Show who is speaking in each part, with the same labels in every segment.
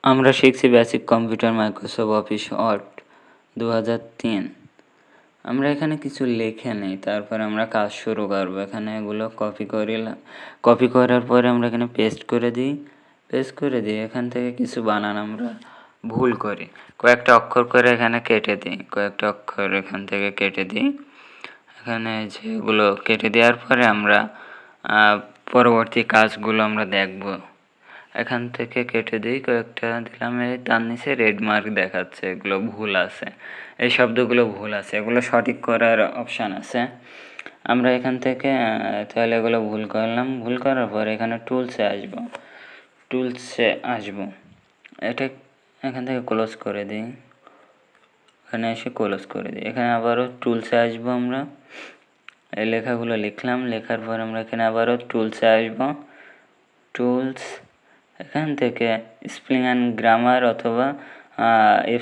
Speaker 1: আমরা শিখছি basic computer Microsoft Office Word 2003। আমরা এখানে কিছু লিখে নেই, তারপর আমরা কাজ শুরু করব। এখানে এগুলো কপি করার পরে আমরা এখানে পেস্ট করে দিই। এখান থেকে কিছু বানান আমরা ভুল করি, কয়েকটা অক্ষর করে এখানে কেটে দিই, কয়েকটা অক্ষর এখান থেকে কেটে দিই। এখানে যেগুলো কেটে দেওয়ার পরে আমরা পরবর্তী কাজগুলো আমরা দেখব। এখান থেকে কেটে দিই, কয়েকটা দিলাম। এই তার নিচে রেড মার্ক দেখাচ্ছে, এগুলো ভুল আছে, এই শব্দগুলো ভুল আছে, এগুলো সঠিক করার অপশান আছে। আমরা এখান থেকে তাহলে এগুলো ভুল করলাম। ভুল করার পর এখানে টুলসে আসব। এটা এখান থেকে ক্লোজ করে দিই, এখানে এসে ক্লোজ করে দিই। এখানে আবারও টুলসে আসবো। আমরা এই লেখাগুলো লিখলাম, লেখার পর আমরা এখানে আবারও টুলসে আসবো। টুলস, এখান থেকে স্পেলিং অ্যান্ড গ্রামার অথবা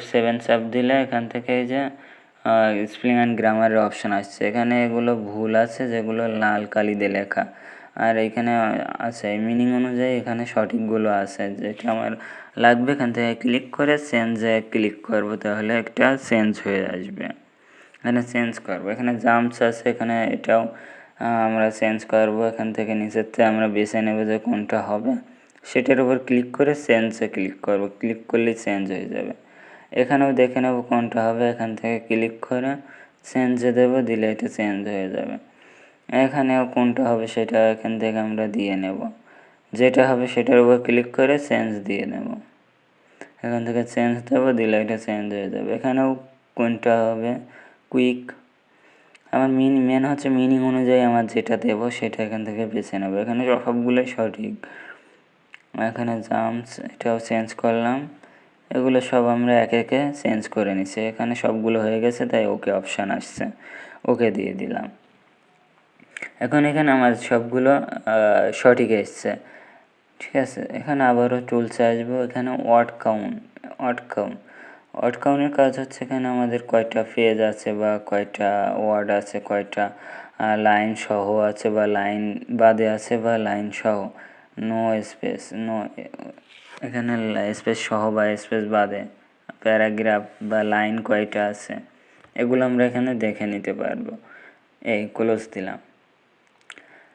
Speaker 1: F7 চাপ দিলে এখান থেকে এই যে স্পেলিং অ্যান্ড গ্রামারের অপশান আসছে। এখানে এগুলো ভুল আছে যেগুলো লাল কালি দিয়ে লেখা, আর এখানে আছে মিনিং অনুযায়ী এখানে সঠিকগুলো আছে। যেটা আমার লাগবে এখান থেকে ক্লিক করে চেঞ্জে ক্লিক করব, তাহলে একটা চেঞ্জ হয়ে আসবে। এখানে চেঞ্জ করব, এখানে জাম্পস আছে, এখানে এটাও আমরা চেঞ্জ করব। এখান থেকে নিচের থেকে আমরা বেছে নেব যে কোনটা হবে, সেটার উপর ক্লিক করে চেঞ্জে ক্লিক করব। ক্লিক করলে চেঞ্জ হয়ে যাবে। এখানেও দেখে নেব কোনটা হবে, এখান থেকে ক্লিক করে চেঞ্জে দেব, দিলে এটা চেঞ্জ হয়ে যাবে। এখানেও কোনটা হবে সেটা এখান থেকে আমরা দিয়ে নেব, যেটা হবে সেটার উপর ক্লিক করে চেঞ্জ দিয়ে নেব। এখান থেকে চেঞ্জ দেব, দিলে এটা চেঞ্জ হয়ে যাবে। এখানেও কোনটা হবে, কুইক, আমার মেন হচ্ছে মিনিং অনুযায়ী আমার যেটা দেবো সেটা এখান থেকে বেছে নেব। এখানে সবগুলোই সঠিক। এখানে জাম্পস, এটাও চেঞ্জ করলাম। এগুলো সব আমরা একে একে চেঞ্জ করে নিছি। এখানে সবগুলো হয়ে গেছে, তাই ওকে অপশান আসছে, ওকে দিয়ে দিলাম। এখন এখানে আমার সবগুলো সঠিক এসছে, ঠিক আছে। এখানে আবারও টুলসে আসবো। এখানে ওয়ার্ড কাউন্টের কাজ হচ্ছে এখানে আমাদের কয়টা পেজ আছে বা কয়টা ওয়ার্ড আছে, কয়টা লাইন সহ আছে বা লাইন বাদে আছে বা লাইন সহ, নো স্পেস, এখানে স্পেস সহ বা স্পেস বাদে, প্যারাগ্রাফ বা লাইন কয়টা আছে, এগুলো আমরা এখানে দেখে নিতে পারবো। এই ক্লোজ দিলাম।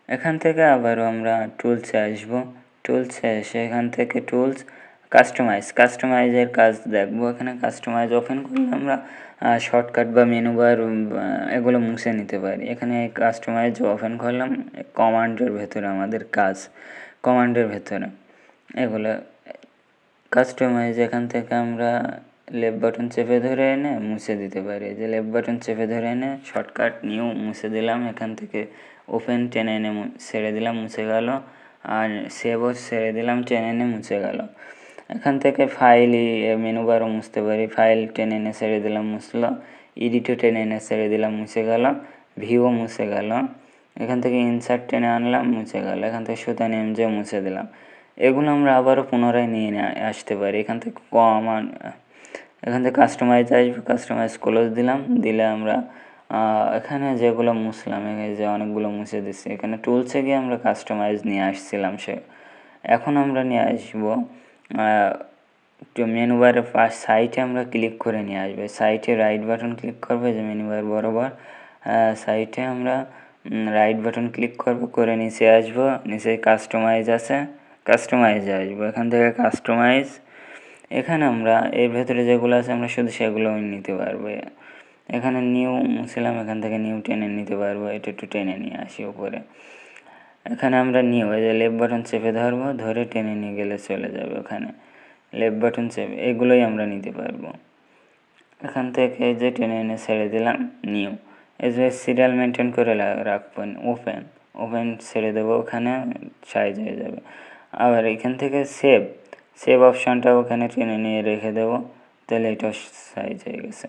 Speaker 1: এখান থেকে আবারও আমরা টুলসে আসবো। টুলসে এসে এখান থেকে টুলস, কাস্টমাইজের কাজ দেখবো। এখানে কাস্টমাইজ ওপেন করলে আমরা শর্টকাট বা মেনু বার এগুলো মুছে নিতে পারি। এখানে কাস্টমাইজ ওপেন করলাম, কমান্ডের ভেতরে আমাদের কাজ, কমান্ডের ভেতরে এগুলো কাস্টমাইজ। এখান থেকে আমরা লেফট বাটন চেপে ধরে এনে মুছে দিতে পারি। যে লেফট বাটন চেপে ধরে এনে শর্টকাট নিউ মুছে দিলাম। এখান থেকে ওপেন টেনে এনে ছেড়ে দিলাম, মুছে গেল। আর সেভও ছেড়ে দিলাম, টেনে এনে মুছে গেল। এখান থেকে ফাইলই মেনু বারও মুছতে পারি। ফাইল টেনে এনে ছেড়ে দিলাম, মুছলো। এডিটও টেনে এনে ছেড়ে দিলাম, মুছে গেল। ভিউও মুছে গেল। এখান থেকে ইনসার্ট টেনে আনলাম, মুছে গেল। এখান থেকে সুতা নেমজে মুছে দিলাম। এগুলো আমরা আবারও পুনরায় নিয়ে আসতে পারি। এখান থেকে এখান থেকে কাস্টমাইজ আসবে, কাস্টমাইজ ক্লোজ দিলাম, দিলে আমরা এখানে যেগুলো মুছলাম, এখানে যে অনেকগুলো মুছে দিচ্ছি, এখানে টুলসে গিয়ে আমরা কাস্টমাইজ নিয়ে আসছিলাম। এখন আমরা নিয়ে আসবো মেনু বারের সাইটে আমরা ক্লিক করে নিয়ে আসবে। সাইটে রাইট বাটন ক্লিক করবে, যে মেনু বার বরাবর সাইটে আমরা রাইট বাটন ক্লিক করে নিচে আসবো। নিচে কাস্টমাইজ আছে, কাস্টমাইজে আসবো। এখান থেকে কাস্টমাইজ, এখানে আমরা এর ভেতরে যেগুলো আছে আমরা শুধু সেগুলো নিতে পারবো। এখানে নিউ মুছলাম, এখান থেকে নিউ টেনে নিতে পারবো। এটা একটু টেনে নিয়ে আসি উপরে। এখানে আমরা নিউ, এই যে লেফট বাটন চেপে ধরবো, ধরে টেনে নিয়ে গেলে চলে যাবে। ওখানে লেফট বাটন চেপে এগুলোই আমরা নিতে পারবো। এখান থেকে এই যে টেনে এনে ছেড়ে দিলাম, নিউ। এই যে সিরিয়াল মেনটেন করে রাখবেন, ওপেন ছেড়ে দেবো, ওখানে সাইজ হয়ে যাবে। আবার এখান থেকে সেভ অপশানটা ওখানে টেনে নিয়ে রেখে দেবো, তাহলে এটা সাইজ হয়ে গেছে।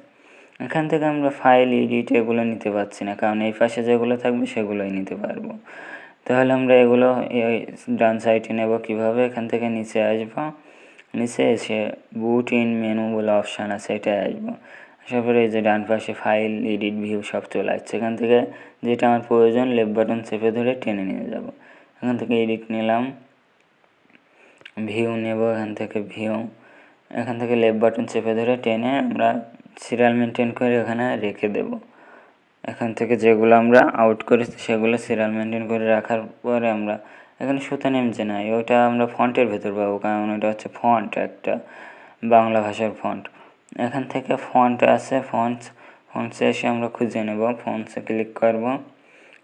Speaker 1: এখান থেকে আমরা ফাইল এডিট এগুলো নিতে পারছি না, কারণ এই পাশে যেগুলো থাকবে সেগুলোই নিতে পারবো। তাহলে আমরা এগুলো ডান সাইডে নেব কীভাবে, এখান থেকে নিচে আসবো। নিচে এসে বুট ইন মেনু বলে অপশান আছে, এটাই আসবো। আসার পরে এই যে ডান পাশে ফাইল এডিট ভিউ সব চলে আসছে। এখান থেকে যেটা আমার প্রয়োজন লেফট বাটন চেপে ধরে টেনে নিয়ে যাব। এখান থেকে এডিট নিলাম, ভিউ নেব, এখান থেকে ভিউ এখান থেকে লেফট বাটন চেপে ধরে টেনে আমরা সিরিয়াল মেনটেন করে এখানে রেখে দেব। এখান থেকে যেগুলো আমরা আউট করেছি সেগুলো সিরিয়াল মেনটেন করে রাখার পরে আমরা এখানে সুতা নেমছে না, ওটা আমরা ফন্টের ভেতর পাবো, কারণ এটা হচ্ছে ফন্ট, একটা বাংলা ভাষার ফন্ট। এখান থেকে ফন্ট আছে, ফন্টসে এসে আমরা খুঁজে নেব, ফন্টসে ক্লিক করব,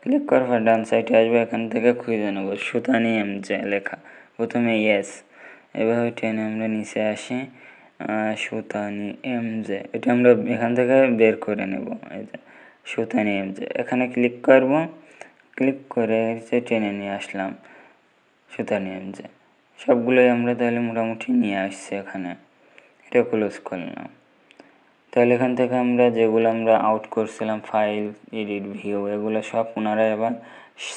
Speaker 1: ক্লিক করার পর ডান সাইডে আসবে, এখান থেকে খুঁজে নেব সুতানি এমজে লেখা, প্রথমে ইয়েস, এভাবে টেনে আমরা নিচে আসি, সুতানি এমজে, এটা আমরা এখান থেকে বের করে নেব। এই যে সুতানি এমজে, এখানে ক্লিক করব, ক্লিক করে টেনে নিয়ে আসলাম সুতানি এমজে। সবগুলোই আমরা তাহলে মোটামুটি নিয়ে আসছি এখানে। এটা ক্লোজ করলাম। তাহলে এখান থেকে আমরা যেগুলো আমরা আউট করছিলাম, ফাইল, এডিট, ভিউ, এগুলো সব পুনরায় আবার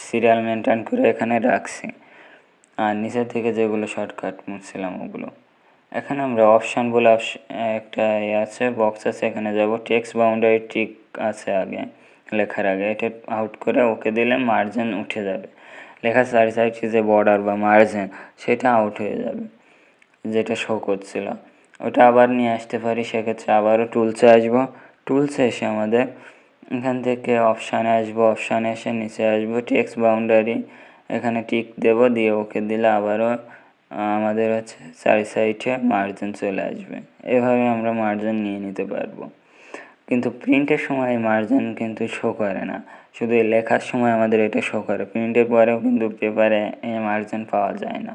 Speaker 1: সিরিয়াল মেনটেন করে এখানে রাখছি। আর নিচের থেকে যেগুলো শর্টকাট মুছছিলাম ওগুলো। এখানে আমরা অপশান বলে একটা আছে, বক্স আছে, এখানে যাব, টেক্সট বাউন্ডারি টিক আছে আগে লেখার আগে, এটা আউট করে ওকে দিলে মার্জিন উঠে যাবে, লেখার সাইডে যে বর্ডার বা মার্জিন সেটা আউট হয়ে যাবে, যেটা শো করছিল ওটা আবার নিয়ে আসতে পারি। সেক্ষেত্রে আবারও টুলসে আসবো, টুলসে এসে আমাদের এখান থেকে অপশানে আসবো, অপশানে এসে নিচে আসবো, টেক্সট বাউন্ডারি, এখানে টিক দেব, দিয়ে ওকে দিলে আবারও আমাদের হচ্ছে সাইডে মার্জিন চলে আসবে। এভাবে আমরা মার্জিন নিয়ে নিতে পারবো। কিন্তু প্রিন্টের সময় মার্জিন কিন্তু শো করে না, শুধু লেখার সময় আমাদের এটা শো করে, প্রিন্টের পরেও কিন্তু পেপারে মার্জিন পাওয়া যায় না।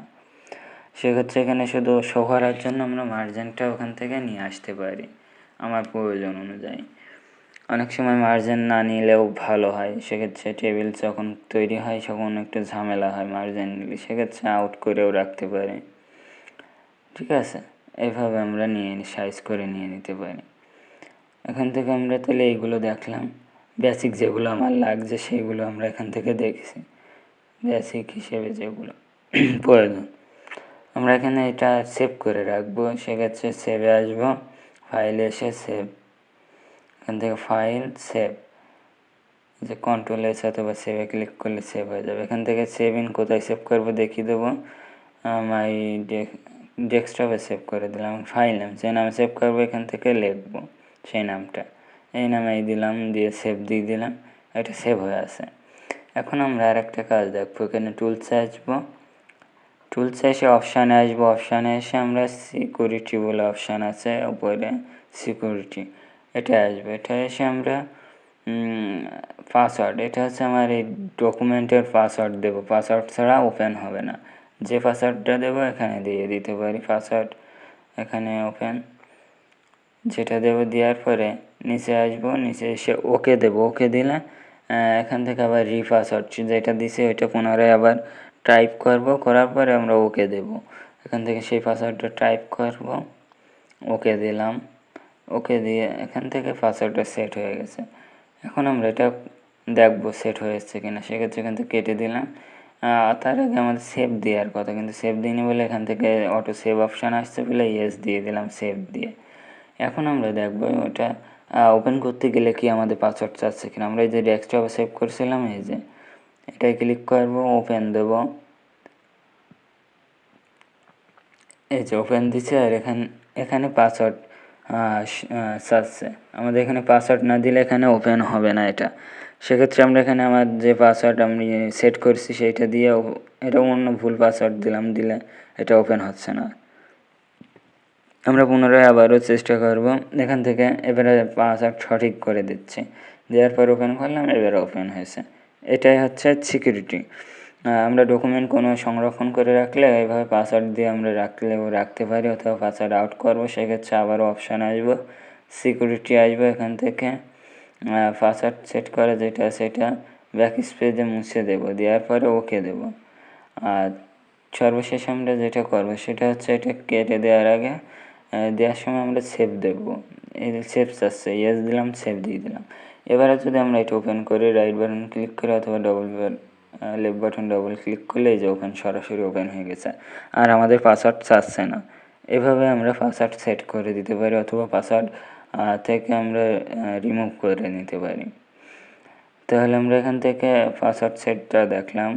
Speaker 1: সেক্ষেত্রে এখানে শুধু শো করার জন্য আমরা মার্জিনটা ওখান থেকে নিয়ে আসতে পারি আমার প্রয়োজন অনুযায়ী। অনেক সময় মার্জিন না নিলেও ভালো হয়, সেক্ষেত্রে টেবিল যখন তৈরি হয় তখন একটু ঝামেলা হয় মার্জিন নিলে, সেক্ষেত্রে আউট করেও রাখতে পারি। ঠিক আছে, এইভাবে আমরা সাইজ করে নিয়ে নিতে পারি। এখান থেকে আমরা তাহলে এইগুলো দেখলাম, বেসিক যেগুলো আমার লাগছে সেগুলো আমরা এখান থেকে দেখছি, বেসিক হিসেবে যেগুলো প্রয়োজন। আমরা এখানে এটা সেভ করে রাখবো, সেক্ষেত্রে সেভে আসবো, ফাইলে এসে সেভ, এখান থেকে ফাইল, সেভ, যে কন্ট্রোল এস অথবা সেভে ক্লিক করলে সেভ হয়ে যাবে। এখান থেকে সেভ ইন কোথায় সেভ করবো দেখিয়ে দেবো, মাই ডেস্কটপে সেভ করে দিলাম। ফাইল নাম, যে নামে সেভ করবো এখান থেকে লিখবো সেই নামটা, এই নামেই দিলাম, দিয়ে সেভ দিয়ে দিলাম, এটা সেভ হয়ে আছে। এখন আমরা আর একটা কাজ দেখবো, এখানে টুলসে আসবো, টুলসে এসে অপশানে আসবো, অপশানে এসে আমরা সিকিউরিটি বলে অপশান আছে উপরে, সিকিউরিটি, এটা আসবে, এটা এসে আমরা পাসওয়ার্ড, এটা হচ্ছে আমার এই ডকুমেন্টের পাসওয়ার্ড দেবো, পাসওয়ার্ড ছাড়া ওপেন হবে না, যে পাসওয়ার্ডটা দেবো এখানে দিয়ে দিতে পারি পাসওয়ার্ড, এখানে ওপেন যেটা দেবো, দেওয়ার পরে নিচে আসবো, নিচে এসে ওকে দেবো, ওকে দিলে এখান থেকে আবার রিপাসওয়ার্ড যেটা দিছে ওইটা পুনরায় আবার টাইপ করব, করার পরে আমরা ওকে দেব, এখান থেকে সেই পাসওয়ার্ডটা টাইপ করব, ওকে দিলাম, ওকে দিয়ে এখান থেকে পাসওয়ার্ডটা সেট হয়ে গেছে। এখন আমরা এটা দেখবো সেট হয়েছে কিনা, সেক্ষেত্রে এখান থেকে কেটে দিলাম। তার আগে আমাদের সেভ দেওয়ার কথা, কিন্তু সেভ দিইনি বলে এখান থেকে অটো সেভ অপশান আসছে বলে ইয়েস দিয়ে দিলাম সেভ দিয়ে। এখন আমরা দেখবো ওটা ওপেন করতে গেলে কি আমাদের পাসওয়ার্ড চাচ্ছে কিনা। আমরা এই যে ডেস্কটপে সেভ করছিলাম, এই যে এটাই ক্লিক করব, ওপেন দেব, এই যে ওপেন দিচ্ছে, আর এখানে পাসওয়ার্ড চাচ্ছে আমাদের, এখানে পাসওয়ার্ড না দিলে এখানে ওপেন হবে না এটা। সেক্ষেত্রে আমরা এখানে আমার যে পাসওয়ার্ড আমি সেট করছি সেইটা দিয়ে, এটা অন্য ভুল পাসওয়ার্ড দিলে এটা ওপেন হচ্ছে না। আমরা পুনরায় আবারও চেষ্টা করব, এখান থেকে এবারে পাসওয়ার্ড সঠিক করে দিচ্ছি, দেওয়ার পর ওপেন করলাম, এবারে ওপেন হয়েছে। এটাই হচ্ছে সিকিউরিটি। আমরা ডকুমেন্ট কোনো সংরক্ষণ করে রাখলে এইভাবে পাসওয়ার্ড দিয়ে আমরা রাখতে পারি, অথবা পাসওয়ার্ড আউট করবো, সেক্ষেত্রে আবারও অপশান আসবো, সিকিউরিটি আসবো, এখান থেকে পাসওয়ার্ড সেট করা যেটা সেটা ব্যাক স্পেসে মুছে দেবো, দেওয়ার পরে ওকে দেবো। আর সর্বশেষ আমরা যেটা করবো সেটা হচ্ছে এটা কেটে দেওয়ার আগে দেওয়ার সময় আমরা সেভ দেবো, এই যে সেভ চাচ্ছে, ইয়েস দিলাম, সেভ দিয়ে দিলাম। এবারে যদি আমরা এটা ওপেন করি, রাইট বাটন ক্লিক করে অথবা লেফট বাটন ডবল ক্লিক করলে এই যে ওপেন, সরাসরি ওপেন হয়ে গেছে, আর আমাদের পাসওয়ার্ড চাচ্ছে না। এভাবে আমরা পাসওয়ার্ড সেট করে দিতে পারি, অথবা পাসওয়ার্ড থেকে আমরা রিমুভ করে নিতে পারি। তাহলে আমরা এখান থেকে পাসওয়ার্ড সেটটা দেখলাম।